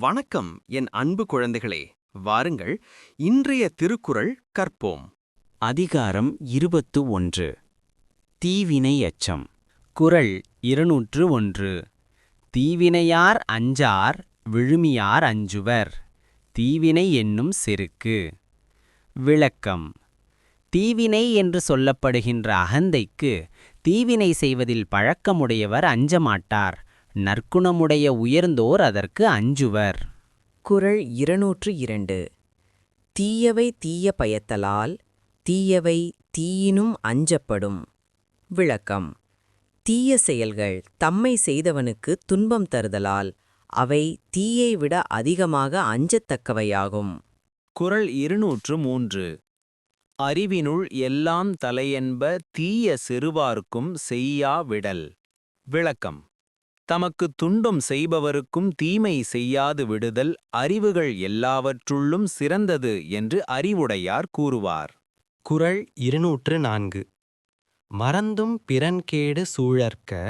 வணக்கம் என் அன்பு குழந்தைகளே, வாருங்கள் இன்றைய திருக்குறள் கற்போம். அதிகாரம் 21. தீவினை எச்சம். குறள் 201. தீவினையார் அஞ்சார் விழுமியார் அஞ்சுவர். தீவினை என்னும் செருக்கு. விளக்கம். தீவினை என்று சொல்லப்படுகின்ற அகந்தைக்கு தீவினை செய்வதில் பழக்கமுடையவர் அஞ்சமாட்டார். நற்குணமுடைய உயர்ந்தோர் அதற்கு அஞ்சுவர். குறள் 202. தீயவை தீய பயத்தலால் தீயவை தீயினும் அஞ்சப்படும். விளக்கம். தீய செயல்கள் தம்மை செய்தவனுக்கு துன்பம் தருதலால் அவை தீயை விட அதிகமாக அஞ்சத்தக்கவையாகும். குறள் 203. அறிவினுள் எல்லாம் தலையென்ப தீய சிறுவார்க்கும் செய்யா விடல். விளக்கம். தமக்கு துன்பம் செய்பவருக்கும் தீமை செய்யாது விடுதல் அறிவுகள் எல்லாவற்றுள்ளும் சிறந்தது என்று அறிவுடையார் கூறுவார். குறள் 204. மறந்தும் பிறன்கேடு சூழற்க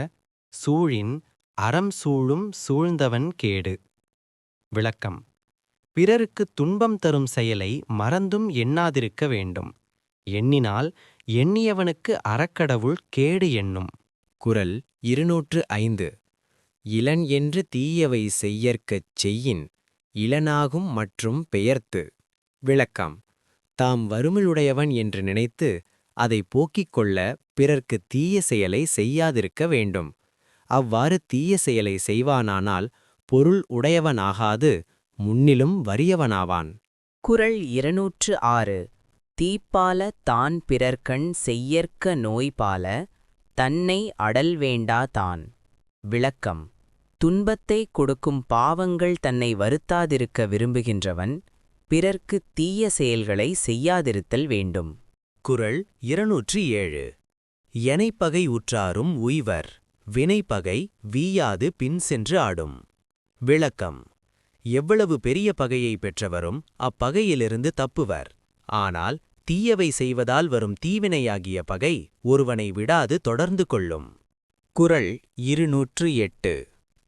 சூழின் அறம் சூழும் சூழ்ந்தவன் கேடு. விளக்கம். பிறருக்கு துன்பம் தரும் செயலை மறந்தும் எண்ணாதிருக்க வேண்டும். எண்ணினால் எண்ணியவனுக்கு அறக்கடவுள் கேடு எண்ணும். குறள் 205. இளன் என்று தீயவை செய்யற்கச் செய்யின் இளனாகும் மற்றும் பெயர்த்து. விளக்கம். தாம் வறுமையுடையவன் என்று நினைத்து அதை போக்கிக் கொள்ள பிறர்க்கு தீய செயலை செய்யாதிருக்க வேண்டும். அவ்வாறு தீய செயலை செய்வானானால் பொருள் உடையவனாகாது முன்னிலும் வறியவனாவான். குறள் 206. தீப்பால தான் பிறர்கண் செய்யற்க நோய்பால தன்னை அடல் வேண்டா தான். விளக்கம். துன்பத்தை கொடுக்கும் பாவங்கள் தன்னை வருத்தாதிருக்க விரும்புகின்றவன் பிறர்க்கு தீய செயல்களை செய்யாதிருத்தல் வேண்டும். குறள் 207. எனைப்பகை உற்றாரும் உய்வர் வினைப்பகை வீயாது பின் சென்று ஆடும். விளக்கம். எவ்வளவு பெரிய பகையை பெற்றவரும் அப்பகையிலிருந்து தப்புவர். ஆனால் தீயவை செய்வதால் வரும் தீவினையாகிய பகை ஒருவனை விடாது தொடர்ந்து கொள்ளும். குறள் 208.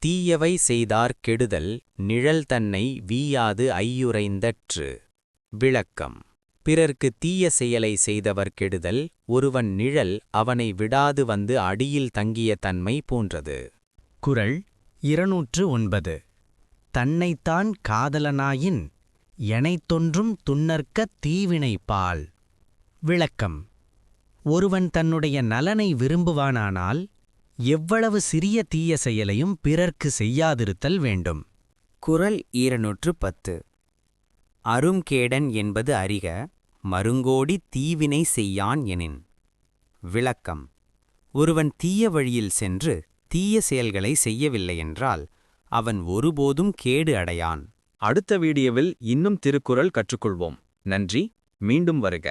தீயவை செய்தார் கெடுதல் நிழல் தன்னை வீயாது ஐயுறைந்தற்று. விளக்கம். பிறர்க்கு தீய செயலை செய்தவர் கெடுதல் ஒருவன் நிழல் அவனை விடாது வந்து அடியில் தங்கிய தன்மை போன்றது. குறள் 209. தன்னைத்தான் காதலனாயின் எனைத்தொன்றும் துன்னற்க தீவினைப்பால். விளக்கம். ஒருவன் தன்னுடைய நலனை விரும்புவானானால் எவ்வளவு சிறிய தீய செயலையும் பிறர்க்கு செய்யாதிருத்தல் வேண்டும். குறள் 210. அரும்கேடன் என்பது அறிக மருங்கோடி தீவினை செய்யான் எனின். விளக்கம். ஒருவன் தீய வழியில் சென்று தீய செயல்களை செய்யவில்லையென்றால் அவன் ஒருபோதும் கேடு அடையான். அடுத்த வீடியோவில் இன்னும் திருக்குறள் கற்றுக்கொள்வோம். நன்றி. மீண்டும் வருக.